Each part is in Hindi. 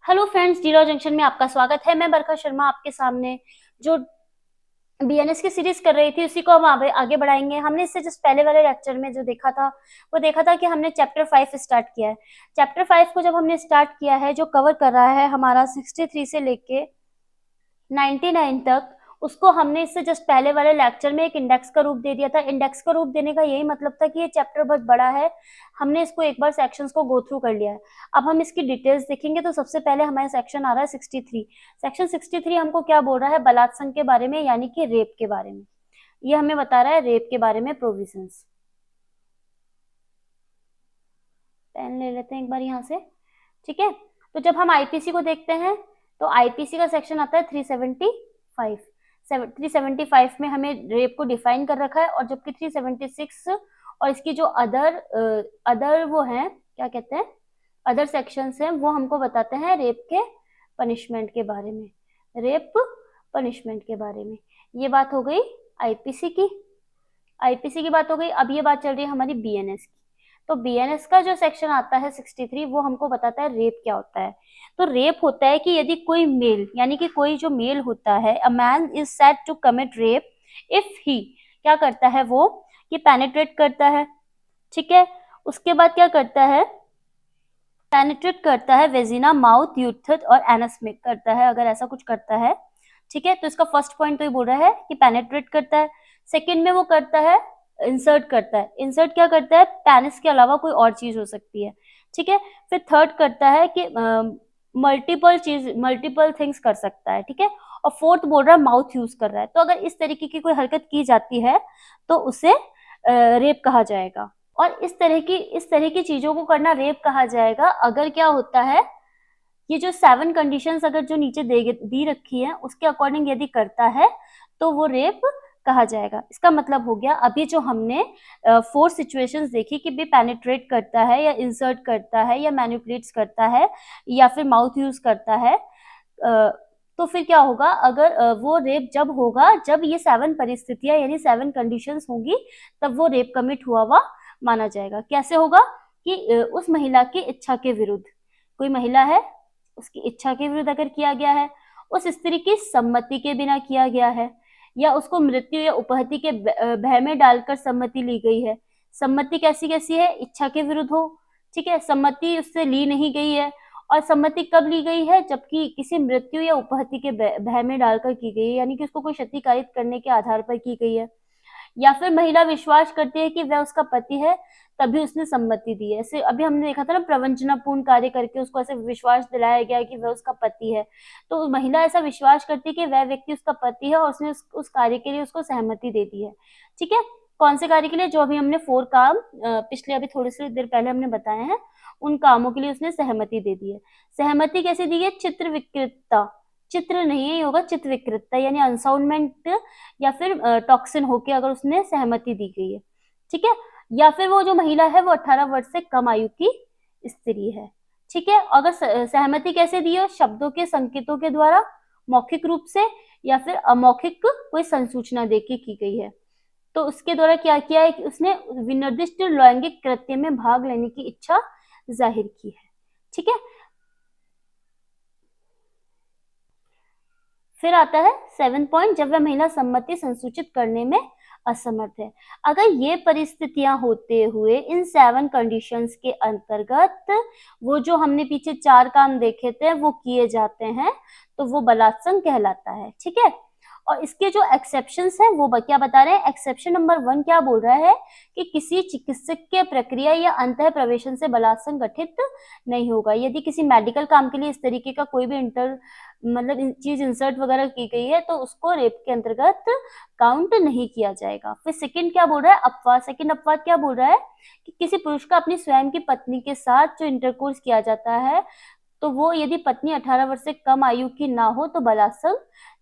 हेलो फ्रेंड्स, जीरो जंक्शन में आपका स्वागत है। मैं बरखा शर्मा आपके सामने जो बीएनएस की सीरीज कर रही थी उसी को हम आगे बढ़ाएंगे। हमने इससे जस्ट पहले वाले लेक्चर में जो देखा था वो देखा था कि हमने चैप्टर 5 स्टार्ट किया है। चैप्टर 5 को जब हमने स्टार्ट किया है, जो कवर कर रहा है हमारा 63 से लेके 99 तक, उसको हमने इससे जस्ट पहले वाले लेक्चर में एक इंडेक्स का रूप दे दिया था। इंडेक्स का रूप देने का यही मतलब था कि ये चैप्टर बहुत बड़ा है, हमने इसको एक बार सेक्शंस को गो थ्रू कर लिया है। अब हम इसकी डिटेल्स देखेंगे। तो सबसे पहले हमारा सेक्शन आ रहा है 63। सेक्शन 63 हमको क्या बोल रहा है? बलात्संग के बारे में, यानी कि रेप के बारे में। ये हमें बता रहा है रेप के बारे में प्रोविजंस। पेन ले लेते हैं एक बार यहाँ से। ठीक है, तो जब हम आईपीसी को देखते हैं तो आईपीसी का सेक्शन आता है 375। 375 में हमें रेप को डिफाइन कर रखा है, और जबकि 376 और इसकी जो अदर वो हैं, क्या कहते हैं, अदर सेक्शंस हैं, वो हमको बताते हैं रेप के पनिशमेंट के बारे में। रेप पनिशमेंट के बारे में ये बात हो गई आईपीसी की। आईपीसी की बात हो गई। अब ये बात चल रही है हमारी बीएनएस की। तो बीएनएस का जो सेक्शन आता है 63, वो हमको बताता है रेप क्या होता है। तो रेप होता है कि यदि कोई मेल, यानी कि कोई जो मेल होता है, a man is said to commit rape if he, क्या करता है वो, कि पेनिट्रेट करता है। ठीक है, उसके बाद क्या करता है, पेनिट्रेट करता है वेजिना, माउथ, यूथट और एनस में करता है, अगर ऐसा कुछ करता है। ठीक है, तो इसका फर्स्ट पॉइंट तो ये बोल रहा है कि पेनिट्रेट करता है। सेकंड में वो करता है इंसर्ट करता है। इंसर्ट क्या करता है? पेनिस के अलावा कोई और चीज हो सकती है। ठीक है, फिर थर्ड करता है कि मल्टीपल थिंग्स कर सकता है। ठीक है, और फोर्थ बोल रहा है माउथ यूज कर रहा है। तो अगर इस तरीके की कोई हरकत की जाती है तो उसे रेप कहा जाएगा। और इस तरह की चीजों को करना रेप कहा जाएगा अगर क्या होता है, ये जो 7 कंडीशंस अगर जो नीचे दी रखी है उसके अकॉर्डिंग यदि करता है तो वो रेप कहा जाएगा। इसका मतलब हो गया, अभी जो हमने 4 सिचुएशंस देखी कि भी पेनिट्रेट करता है या इंसर्ट करता है या मैनिपुलेट्स करता है या फिर माउथ यूज करता है, तो फिर क्या होगा? अगर वो रेप जब होगा जब ये 7 परिस्थितियां यानी 7 कंडीशंस होंगी, तब वो रेप कमिट हुआ हुआ माना जाएगा। कैसे होगा? कि उस महिला की इच्छा के विरुद्ध, कोई महिला है उसकी इच्छा के विरुद्ध अगर किया गया है, उस स्त्री की सम्मति के बिना किया गया है, या उसको मृत्यु या उपहति के भय में डालकर सम्मति ली गई है। सम्मति कैसी कैसी है? इच्छा के विरुद्ध हो। ठीक है, सम्मति उससे ली नहीं गई है। और सम्मति कब ली गई है? जबकि किसी मृत्यु या उपहति के भय में डालकर की गई है, यानी कि उसको कोई क्षति कारित करने के आधार पर की गई है। या फिर महिला विश्वास करती है कि वह उसका पति है, तभी उसने सम्मति दी है। ऐसे अभी हमने देखा था ना, प्रवंचनापूर्ण कार्य करके उसको ऐसे विश्वास दिलाया गया कि वह उसका पति है। तो महिला ऐसा विश्वास करती है कि वह व्यक्ति उसका पति है और उसने उस कार्य के लिए उसको सहमति दे दी है। ठीक है, कौन से कार्य के लिए? जो अभी हमने 4 काम पिछले अभी थोड़ी सी देर पहले हमने बताए हैं, उन कामों के लिए उसने सहमति दे दी है। सहमति कैसे दी है? चित्र विकृतता, चित्र नहीं है, ये होगा चित्त विकृतता, यानी अनसाउंडमेंट या फिर टॉक्सिन होके अगर उसने सहमति दी गई है। ठीक है, या फिर वो जो महिला है वो 18 वर्ष से कम आयु की स्त्री है। ठीक है, अगर सहमति कैसे दी है? शब्दों के संकेतों के द्वारा, मौखिक रूप से, या फिर अमौखिक कोई संसूचना देके की गई है। तो उसके द्वारा क्या किया है कि उसने विनिर्दिष्ट लैंगिक कृत्य में भाग लेने की इच्छा जाहिर की है। ठीक है, फिर आता है 7 पॉइंट, जब वह महिला सम्मति संसूचित करने में असमर्थ है। अगर ये परिस्थितियां होते हुए इन 7 कंडीशंस के अंतर्गत वो जो हमने पीछे 4 काम देखे थे वो किए जाते हैं, तो वो बलात्संग कहलाता है। ठीक है, और इसके जो एक्सेप्शंस हैं वो क्या बता रहे हैं? एक्सेप्शन नंबर 1 क्या बोल रहा है कि किसी चिकित्सकीय प्रक्रिया या अंतः प्रवेशन से बलात्संग गठित नहीं होगा। यदि किसी मेडिकल काम के लिए इस तरीके का कोई भी मतलब चीज इंसर्ट वगैरह की गई है तो उसको रेप के अंतर्गत काउंट नहीं किया जाएगा। फिर सेकंड क्या बोल रहा है? अपवाद। सेकंड अपवाद क्या बोल रहा है कि किसी पुरुष का अपनी स्वयं की पत्नी के साथ जो इंटरकोर्स किया जाता है, तो वो यदि पत्नी 18 वर्ष से कम आयु की ना हो तो बलात्संग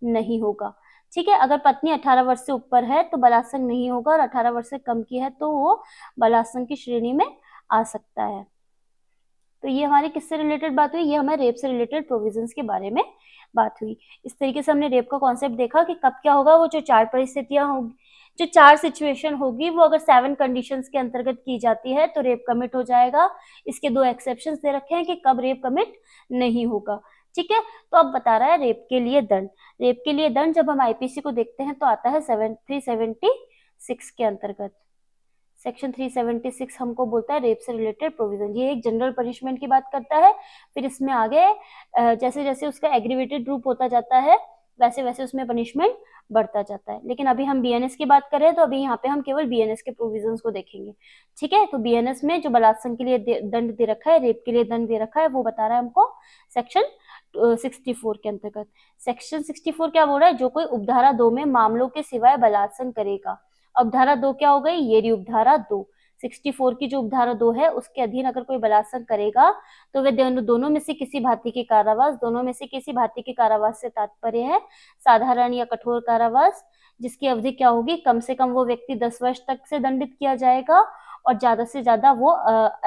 नहीं होगा। ठीक है, अगर पत्नी 18 वर्ष से ऊपर है तो बलात्संग नहीं होगा, और 18 वर्ष से कम की है तो वो बलात्संग की श्रेणी में आ सकता है। तो ये हमारी किससे रिलेटेड बात हुई? ये हमारे रेप से रिलेटेड प्रोविजंस के बारे में बात हुई। इस तरीके से हमने रेप का कॉन्सेप्ट देखा कि कब क्या होगा। वो जो 4 परिस्थितियां होगी, जो 4 सिचुएशन होगी, वो अगर 7 कंडीशंस के अंतर्गत की जाती है तो रेप कमिट हो जाएगा। इसके 2 एक्सेप्शंस दे रखे हैं कि कब रेप कमिट नहीं होगा। ठीक है। तो अब बता रहा है रेप के लिए दंड। रेप के लिए दंड जब हम आईपीसी को देखते हैं तो आता है 376 के अंतर्गत। सेक्शन 376 हमको बोलता है रेप से रिलेटेड प्रोविजन। ये एक जनरल पनिशमेंट की बात करता है। फिर इसमें आगे जैसे जैसे उसका एग्रीवेटेड रूप होता जाता है वैसे वैसे उसमें पनिशमेंट बढ़ता जाता है। लेकिन अभी हम बीएनएस की बात कर रहे हैं तो अभी यहाँ पे हम केवल बीएनएस के प्रोविजंस को देखेंगे। ठीक है। तो बीएनएस में जो बलात्संग के लिए दंड दे रखा है, रेप के लिए दंड दे रखा है, वो बता रहा है हमको सेक्शन 64 के अंतर्गत। सेक्शन 64 क्या बोल रहा है? जो कोई उपधारा 2 में मामलों के सिवाय बलात्संग करेगा। अब धारा 2 क्या हो गई? ये रही उपधारा 2। 64 की जो उपधारा 2 है उसके अधीन अगर कोई बलात्संग करेगा तो वे दोनों में से किसी भांति के कारावास, दोनों में से किसी भांति के कारावास से तात्पर्य है साधारण या कठोर कारावास, जिसकी अवधि क्या होगी? कम से कम वो व्यक्ति 10 वर्ष तक से दंडित किया जाएगा और ज्यादा से ज्यादा वो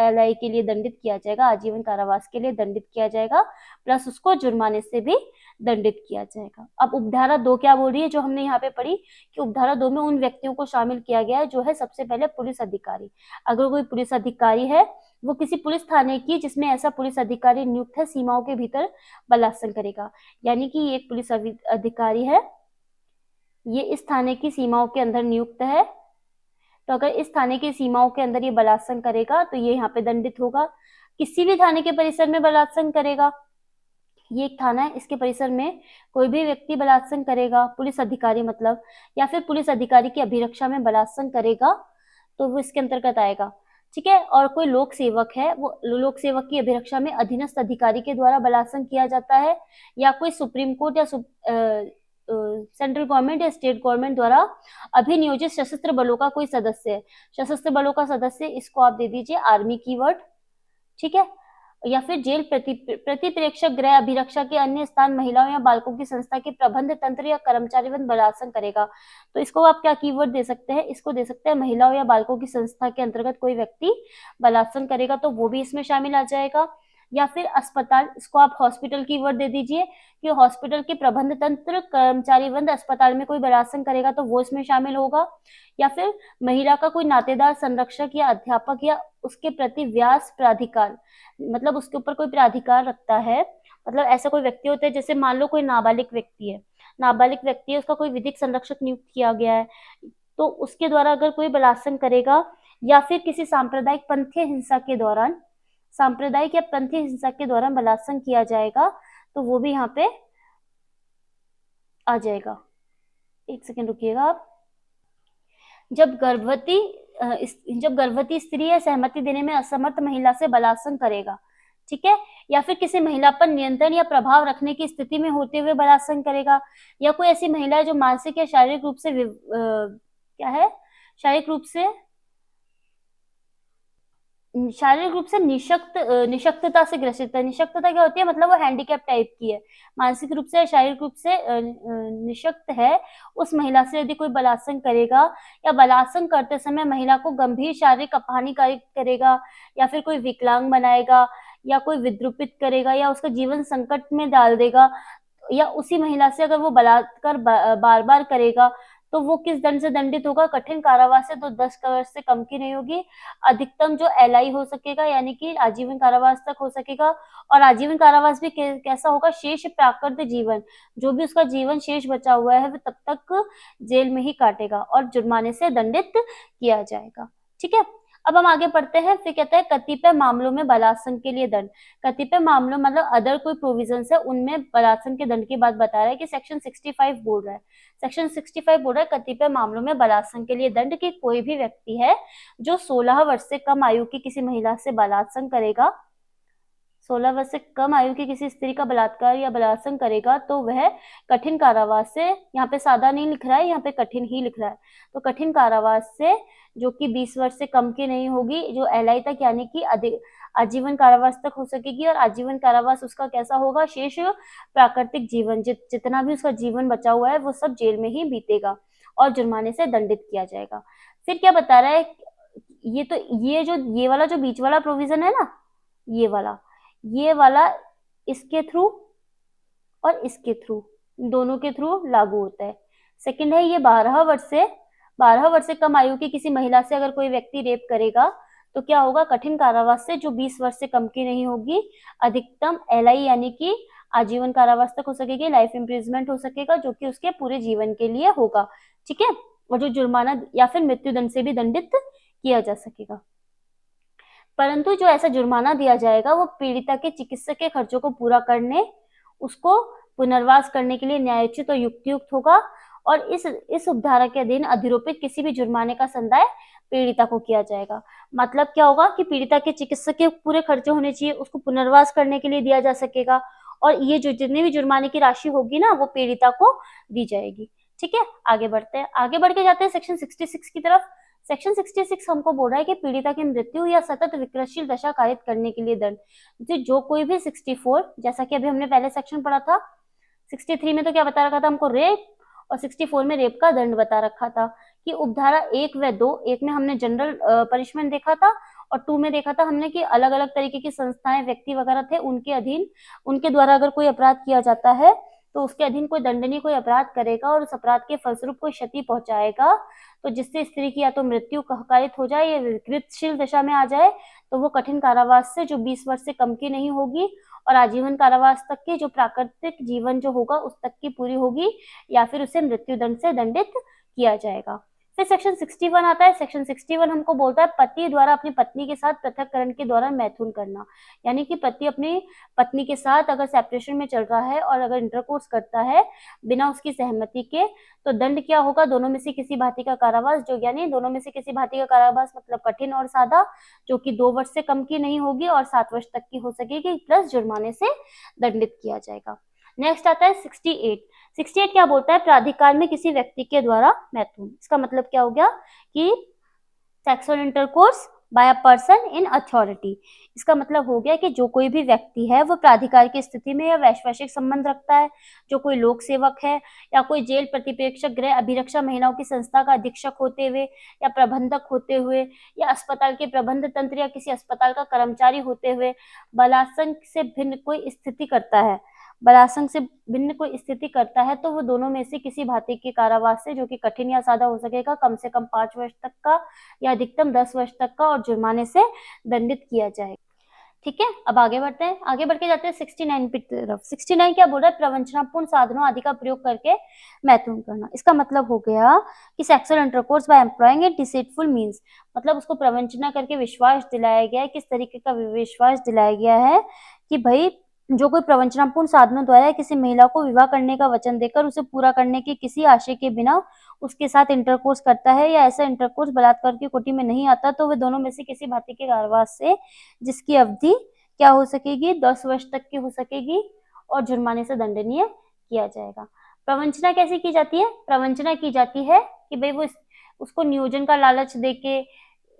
एलआई के लिए दंडित किया जाएगा, आजीवन कारावास के लिए दंडित किया जाएगा, प्लस उसको जुर्माने से भी दंडित किया जाएगा। अब उपधारा 2 क्या बोल रही है जो हमने यहाँ पे पढ़ी कि उपधारा 2 में उन व्यक्तियों को शामिल किया गया है जो है सबसे पहले पुलिस अधिकारी। अगर कोई पुलिस अधिकारी है वो किसी पुलिस थाने की जिसमें ऐसा पुलिस अधिकारी नियुक्त है सीमाओं के भीतर बलात्संग करेगा। यानी कि ये एक पुलिस अधिकारी है, ये इस थाने की सीमाओं के अंदर नियुक्त है, तो अगर इस थाने की सीमाओं के अंदर ये बलात्संग करेगा तो ये यहाँ पे दंडित होगा। किसी भी थाने के परिसर में बलात्संग करेगा, ये एक थाना है, इसके परिसर में कोई भी व्यक्ति बलात्संग करेगा, पुलिस अधिकारी मतलब, या फिर पुलिस अधिकारी की अभिरक्षा में बलात्संग करेगा तो वो इसके अंतर्गत आएगा। ठीक है। और कोई लोक सेवक है, वो लोक सेवक की अभिरक्षा में अधीनस्थ अधिकारी के द्वारा बलात्संग किया जाता है, या कोई सुप्रीम कोर्ट या सेंट्रल गवर्नमेंट या स्टेट गवर्नमेंट द्वारा अभिनियोजित सशस्त्र बलों का कोई सदस्य है। सशस्त्र बलों का सदस्य, इसको आप दे दीजिए आर्मी कीवर्ड। ठीक है। या फिर जेल प्रतिप्रेक्षक गृह अभिरक्षा के अन्य स्थान महिलाओं या बालकों की संस्था के प्रबंध तंत्र या कर्मचारी बलात्संग करेगा। तो इसको आप क्या कीवर्ड दे सकते हैं? इसको दे सकते हैं महिलाओं या बालकों की संस्था के अंतर्गत कोई व्यक्ति बलात्संग करेगा तो वो भी इसमें शामिल आ जाएगा। या फिर अस्पताल, इसको आप हॉस्पिटल कीवर्ड दे दीजिए कि हॉस्पिटल के प्रबंध तंत्र कर्मचारी बंद अस्पताल में कोई बलात्संग करेगा तो वो इसमें शामिल होगा। या फिर महिला का कोई नातेदार, संरक्षक या अध्यापक या उसके प्रति व्यास प्राधिकार, मतलब उसके ऊपर कोई प्राधिकार रखता है, मतलब ऐसा कोई व्यक्ति होता है, जैसे मान लो कोई नाबालिग व्यक्ति है, नाबालिग व्यक्ति है, उसका कोई विधिक संरक्षक नियुक्त किया गया है, तो उसके द्वारा अगर कोई बलात्संग करेगा या फिर किसी सांप्रदायिक पंथीय हिंसा के दौरान, सांप्रदायिक या पंथीय हिंसा के दौरान बलात्संग किया जाएगा तो वो भी यहाँ पे आ जाएगा। एक सेकेंड रुकिएगा आप। जब गर्भवती स्त्री या सहमति देने में असमर्थ महिला से बलात्संग करेगा, ठीक है, या फिर किसी महिला पर नियंत्रण या प्रभाव रखने की स्थिति में होते हुए बलात्संग करेगा, या कोई ऐसी महिला है जो मानसिक या शारीरिक रूप से शारीरिक रूप से निशक्तता से ग्रसित है। निशक्तता क्या होती है? मतलब वो हैंडीकैप टाइप की है, मानसिक रूप से शारीरिक रूप से निशक्त है, उस महिला से यदि कोई बलात्संग करेगा या बलात्संग करते समय महिला को गंभीर शारीरिक हानिकारक करेगा, या फिर कोई विकलांग बनाएगा, या कोई विद्रुपित करेगा, या उसका जीवन संकट में डाल देगा, या उसी महिला से अगर वो बलात्कार बार बार करेगा तो वो किस दंड से दंडित होगा? कठिन कारावास से तो 10 वर्ष से कम की नहीं होगी, अधिकतम जो एलआई हो सकेगा यानी कि आजीवन कारावास तक हो सकेगा। और आजीवन कारावास भी कैसा होगा? शेष प्राकृत जीवन, जो भी उसका जीवन शेष बचा हुआ है वो तब तक जेल में ही काटेगा और जुर्माने से दंडित किया जाएगा। ठीक है। अब हम आगे पढ़ते हैं। फिर कहते हैं कतिपय मामलों में बलात्संग के लिए दंड। कतिपय मामलों मतलब अदर कोई प्रोविजंस है उनमें बलात्संग के दंड की बात बता रहा है कि सेक्शन 65 बोल रहा है। सेक्शन 65 बोल रहा है कतिपय मामलों में बलात्संग के लिए दंड की कोई भी व्यक्ति है जो 16 वर्ष से कम आयु की किसी महिला से बलात्संग करेगा, 16 वर्ष से कम आयु की किसी स्त्री का बलात्कार या बलात्संग करेगा तो वह कठिन कारावास से, यहाँ पे सादा नहीं लिख रहा है, यहाँ पे कठिन ही लिख रहा है, तो कठिन कारावास से जो कि 20 वर्ष से कम की नहीं होगी, जो एलआई तक यानी कि आजीवन कारावास तक हो सकेगी। और आजीवन कारावास उसका कैसा होगा? शेष प्राकृतिक जीवन, जितना भी उसका जीवन बचा हुआ है वो सब जेल में ही बीतेगा और जुर्माने से दंडित किया जाएगा। फिर क्या बता रहा है? ये वाला जो बीच वाला प्रोविजन है ना, ये वाला इसके थ्रू और इसके थ्रू, दोनों के थ्रू लागू होता है। सेकंड है ये 12 वर्ष से कम आयु की किसी महिला से अगर कोई व्यक्ति रेप करेगा तो क्या होगा? कठिन कारावास से जो 20 वर्ष से कम की नहीं होगी, अधिकतम एलआई यानी कि आजीवन कारावास तक हो सकेगी, लाइफ इम्प्रिजमेंट हो सकेगा जो कि उसके पूरे जीवन के लिए होगा, ठीक है। और जो जुर्माना या फिर मृत्यु दंड से भी दंडित किया जा सकेगा। परंतु जो ऐसा जुर्माना दिया जाएगा वो पीड़िता के चिकित्सा के खर्चों को पूरा करने, उसको पुनर्वास करने के लिए न्यायोचित और युक्तियुक्त होगा। और इस उपधारा के अधीन अधिरोपित किसी भी जुर्माने का संदाय पीड़िता को किया जाएगा। मतलब क्या होगा कि पीड़िता के चिकित्सा के पूरे खर्चे होने चाहिए, उसको पुनर्वास करने के लिए दिया जा सकेगा, और ये जो जितनी भी जुर्माने की राशि होगी ना वो पीड़िता को दी जाएगी, ठीक है। आगे बढ़ते हैं, आगे बढ़ के जाते हैं सेक्शन 66 की तरफ। सेक्शन 66 हमको बोल रहा है कि पीड़िता की मृत्यु या सतत विकृतशील दशा कारित करने के लिए दंड। जो कोई भी 64, जैसा कि अभी हमने पहले सेक्शन पढ़ा था, 63 में तो क्या बता रखा था हमको, रेप, और 64 में रेप का दंड बता रखा था कि उपधारा 1 व 2, एक में हमने जनरल पनिशमेंट देखा था और 2 में देखा था हमने कि अलग अलग तरीके की संस्थाएं, व्यक्ति वगैरह थे, उनके अधीन, उनके द्वारा अगर कोई अपराध किया जाता है तो उसके अधीन कोई दंडनीय कोई अपराध करेगा और उस अपराध के फलस्वरूप कोई क्षति पहुंचाएगा, तो जिससे स्त्री की या तो मृत्यु कारित हो जाए या विकृतशील दशा में आ जाए, तो वो कठिन कारावास से जो 20 वर्ष से कम की नहीं होगी और आजीवन कारावास तक की जो प्राकृतिक जीवन जो होगा उस तक की पूरी होगी, या फिर उसे मृत्यु दंड से दंडित किया जाएगा। फिर सेक्शन 61 आता है। सेक्शन 61 हमको बोलता है पति द्वारा अपनी पत्नी के साथ पृथककरण के दौरान मैथुन करना, यानी कि पति अपनी पत्नी के साथ अगर सेपरेशन में चल रहा है और अगर इंटरकोर्स करता है बिना उसकी सहमति के, तो दंड क्या होगा, दोनों में से किसी भांति का कारावास, जो यानी दोनों में से किसी भांति का कारावास मतलब कठिन और सादा, जो कि 2 वर्ष से कम की नहीं होगी और 7 वर्ष तक की हो सकेगी, प्लस जुर्माने से दंडित किया जाएगा। नेक्स्ट आता है 68। 68 क्या बोलता है, प्राधिकार में किसी व्यक्ति के द्वारा मैथुन। इसका मतलब क्या हो गया कि sexual intercourse by a person in authority. इसका मतलब हो गया कि जो कोई भी व्यक्ति है वो प्राधिकार की स्थिति में या वैश्विक संबंध रखता है, जो कोई लोक सेवक है या कोई जेल प्रतिप्रेक्षक, गृह अभिरक्षा महिलाओं की संस्था का अधीक्षक होते हुए या प्रबंधक होते हुए या अस्पताल के प्रबंध तंत्र या किसी अस्पताल का कर्मचारी होते हुए बलात्संग से भिन्न कोई स्थिति करता है, बलात्संग से भिन्न कोई स्थिति करता है, तो वो दोनों में से किसी भांति के कारावास से, जो कि कठिन या सादा हो सकेगा, कम से कम 5 वर्ष तक का या अधिकतम 10 वर्ष तक का, और जुर्माने से दंडित किया जाएगा, ठीक है। अब आगे बढ़ते हैं, आगे बढ़ के जाते हैं 69 की तरफ। 69 क्या बोल रहा है, प्रवंचनापूर्ण साधनों आदि का प्रयोग करके मैथुन करना। इसका मतलब हो गया कि sexual intercourse by employing A deceitful means, मतलब उसको प्रवंचना करके विश्वास दिलाया गया है। किस तरीके का विश्वास दिलाया गया है कि भाई जो कोई प्रवंचनापूर्ण साधनों द्वारा किसी महिला को विवाह करने का वचन देकर उसे पूरा करने के किसी आशय के बिना उसके साथ इंटरकोर्स करता है या ऐसा इंटरकोर्स बलात्कार की कोटि में नहीं आता, तो वे दोनों में से किसी भांति के कारावास से, जिसकी अवधि क्या हो सकेगी, 10 वर्ष तक की हो सकेगी, और जुर्माने से दंडनीय किया जाएगा। प्रवंचना कैसे की जाती है, प्रवंचना की जाती है कि भाई वो उसको नियोजन का लालच देके,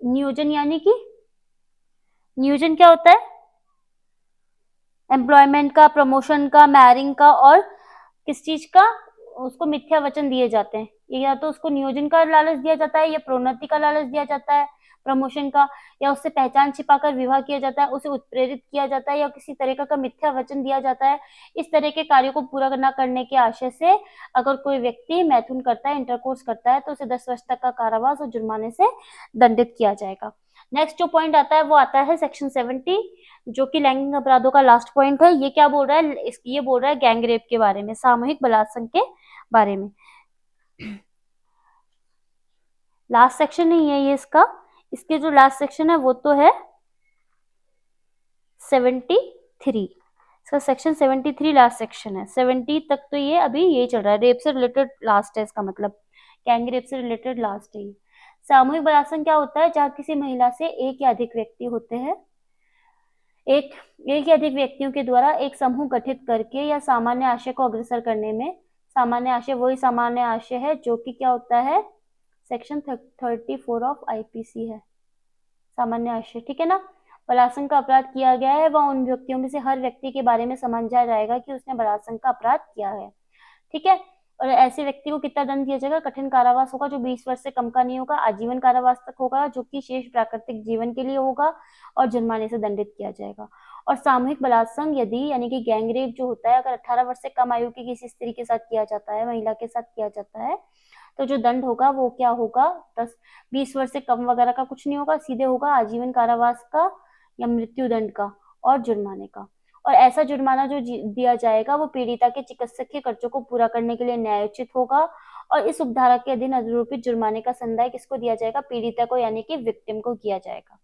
नियोजन यानी कि नियोजन क्या होता है, एम्प्लॉयमेंट का, प्रमोशन का, मैरिंग का, और किस चीज का, उसको मिथ्या वचन दिए जाते हैं। ये या तो उसको नियोजन का लालच दिया जाता है या प्रोन्नति का लालच दिया जाता है, प्रमोशन का, या उससे पहचान छिपाकर विवाह किया जाता है, उसे उत्प्रेरित किया जाता है, या किसी तरह का मिथ्या वचन दिया जाता है। इस तरह के कार्यों को पूरा न करने के आशय से अगर कोई व्यक्ति मैथुन करता है, इंटरकोर्स करता है, तो उसे 10 वर्ष तक का कारावास और जुर्माने से दंडित किया जाएगा। नेक्स्ट जो पॉइंट आता है वो आता है सेक्शन 70, जो कि लैंगिक अपराधों का लास्ट पॉइंट है। ये क्या बोल रहा है, ये बोल रहा है गैंग रेप के बारे में, सामूहिक बलात्संग के बारे में। लास्ट सेक्शन नहीं है ये इसका, इसके जो लास्ट सेक्शन है वो तो है 73, इसका सेक्शन 73 लास्ट सेक्शन है। 70 तक तो ये अभी ये चल रहा है, रेप से रिलेटेड लास्ट है, इसका मतलब गैंग रेप से रिलेटेड लास्ट है। सामूहिक बलात्संग क्या होता है, जहाँ किसी महिला से एक या अधिक व्यक्ति होते हैं, एक या अधिक व्यक्तियों के द्वारा एक समूह गठित करके या सामान्य आशय को अग्रसर करने में, सामान्य आशय वही सामान्य आशय है जो कि क्या होता है, सेक्शन 34 ऑफ आईपीसी है, सामान्य आशय, ठीक है ना। बलात्संग का अपराध किया गया है वह उन व्यक्तियों में से हर व्यक्ति के बारे में समझा जाएगा कि उसने बलात्संग का अपराध किया है, ठीक है। और ऐसे व्यक्ति को कितना दंड दिया जाएगा, कठिन कारावास होगा जो 20 वर्ष से कम का नहीं होगा, आजीवन कारावास तक होगा जो कि शेष प्राकृतिक जीवन के लिए होगा, और जुर्माने से दंडित किया जाएगा। और सामूहिक बलात्संग यदि यानी कि गैंग रेप जो होता है, अगर 18 वर्ष से कम आयु की किसी स्त्री के साथ किया जाता है, महिला के साथ किया जाता है, तो जो दंड होगा वो क्या होगा, 20 वर्ष से कम वगैरह का कुछ नहीं होगा, सीधे होगा आजीवन कारावास का या मृत्यु दंड का और जुर्माने का। और ऐसा जुर्माना जो दिया जाएगा वो पीड़िता के चिकित्सकीय खर्चों को पूरा करने के लिए न्यायोचित होगा। और इस उपधारा के अधीन आरोपित जुर्माने का संदाय किसको दिया जाएगा? पीड़िता को, यानी कि विक्टिम को किया जाएगा।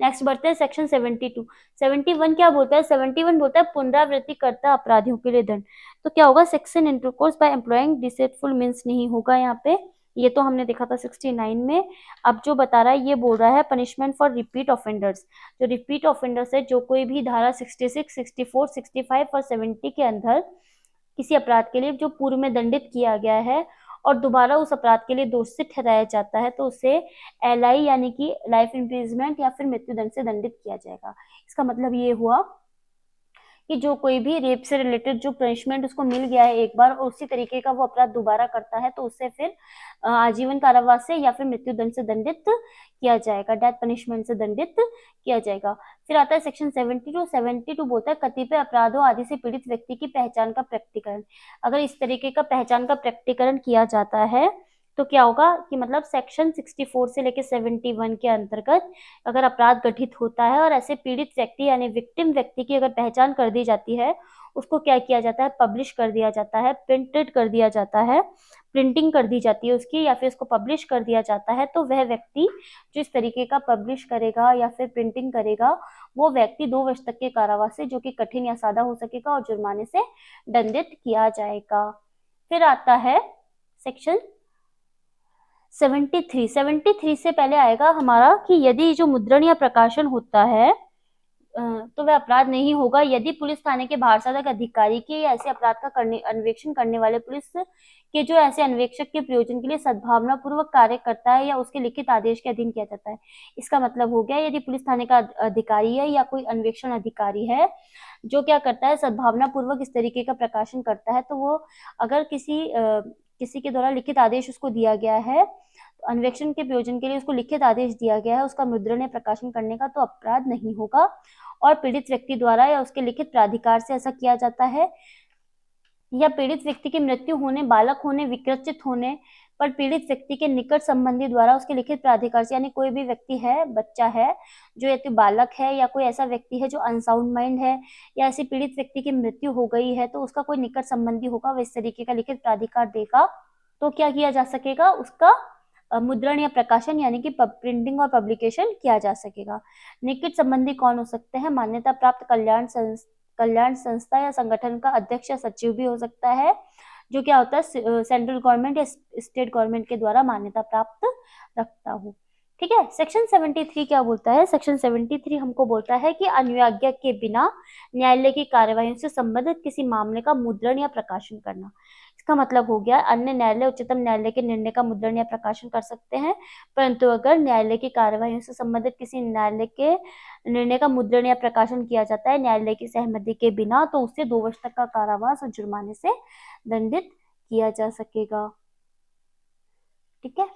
नेक्स्ट बढ़ते हैं सेक्शन 72। 71 क्या बोलता है? 71 बोलता है पुनरावृत्ति करता अपराधियों के लिए दंड। तो क्या होगा? Section intercourse by employing deceitful means नहीं होगा यहाँ पे, ये तो हमने देखा था 69 में। अब जो बता रहा है ये बोल रहा है पनिशमेंट फॉर रिपीट ऑफेंडर्स। जो रिपीट ऑफेंडर्स है, जो कोई भी धारा 66, 64, 65 और 70 के अंदर किसी अपराध के लिए जो पूर्व में दंडित किया गया है और दोबारा उस अपराध के लिए दोषी ठहराया जाता है, तो उसे एलआई यानी कि लाइफ इम्प्रिजमेंट या फिर मृत्युदंड से दंडित किया जाएगा। इसका मतलब ये हुआ कि जो कोई भी रेप से रिलेटेड जो पनिशमेंट उसको मिल गया है एक बार और उसी तरीके का वो अपराध दोबारा करता है, तो उससे फिर आजीवन कारावास से या फिर मृत्युदंड से दंडित किया जाएगा, डेथ पनिशमेंट से दंडित किया जाएगा। फिर आता है सेक्शन 72। 72 बोलता है कतिपय अपराधों आदि से पीड़ित व्यक्ति की पहचान का प्रकटीकरण। अगर इस तरीके का पहचान का प्रकटीकरण किया जाता है तो क्या होगा कि मतलब सेक्शन 64 से लेकर 71 के अंतर्गत अगर अपराध गठित होता है और ऐसे पीड़ित व्यक्ति यानी विक्टिम व्यक्ति की अगर पहचान कर दी जाती है, उसको क्या किया जाता है? पब्लिश कर दिया जाता है, प्रिंटेड कर दिया जाता है, प्रिंटिंग कर दी जाती है उसकी, या फिर उसको पब्लिश कर दिया जाता है। तो वह व्यक्ति जो इस तरीके का पब्लिश करेगा या फिर प्रिंटिंग करेगा, वो व्यक्ति 2 वर्ष तक के कारावास से, जो कि कठिन या सादा हो सकेगा, और जुर्माने से दंडित किया जाएगा। फिर आता है सेक्शन 73। 73 से पहले आएगा हमारा कि यदि जो मुद्रण या प्रकाशन होता है तो वह अपराध नहीं होगा यदि पुलिस थाने के बाहर साधक अधिकारी के या ऐसे अपराध का अन्वेषण करने वाले पुलिस के जो ऐसे अन्वेषक के प्रयोजन के लिए सद्भावना पूर्वक कार्य करता है या उसके लिखित आदेश के अधीन किया जाता है। इसका मतलब हो गया यदि पुलिस थाने का अधिकारी है या कोई अन्वेषण अधिकारी है जो क्या करता है, सद्भावना पूर्वक इस तरीके का प्रकाशन करता है, तो वो अगर किसी के द्वारा लिखित आदेश उसको दिया गया है, तो अन्वेषण के प्रयोजन के लिए उसको लिखित आदेश दिया गया है उसका मुद्रण या प्रकाशन करने का, तो अपराध नहीं होगा। और पीड़ित व्यक्ति द्वारा या उसके लिखित प्राधिकार से ऐसा किया जाता है, या पीड़ित व्यक्ति की मृत्यु होने, बालक होने, विकृचित होने पर पीड़ित व्यक्ति के निकट संबंधी द्वारा उसके लिखित प्राधिकार से, यानी कोई भी व्यक्ति है, बच्चा है जो या तो बालक है या कोई ऐसा व्यक्ति है जो अनसाउंड माइंड है या ऐसे पीड़ित व्यक्ति की मृत्यु हो गई है, तो उसका कोई निकट संबंधी होगा, वह इस तरीके का लिखित प्राधिकार देगा, तो क्या किया जा सकेगा? उसका मुद्रण या प्रकाशन यानी कि प्रिंटिंग और पब्लिकेशन किया जा सकेगा। निकट संबंधी कौन हो सकते हैं? मान्यता प्राप्त कल्याण संस्था या संगठन का अध्यक्ष या सचिव भी हो सकता है, जो क्या होता है सेंट्रल गवर्नमेंट या स्टेट गवर्नमेंट के द्वारा मान्यता प्राप्त रखता हो। ठीक है। सेक्शन 73 क्या बोलता है? सेक्शन 73 हमको बोलता है कि अनुज्ञा के बिना न्यायालय की कार्यवाही से संबंधित किसी मामले का मुद्रण या प्रकाशन करना। इसका मतलब हो गया अन्य न्यायालय उच्चतम न्यायालय के निर्णय का मुद्रण या प्रकाशन कर सकते हैं, परंतु अगर न्यायालय की कार्यवाही से संबंधित किसी न्यायालय के निर्णय का मुद्रण या प्रकाशन किया जाता है न्यायालय की सहमति के बिना, तो उसे 2 वर्ष तक का कारावास और जुर्माने से दंडित किया जा सकेगा। ठीक है।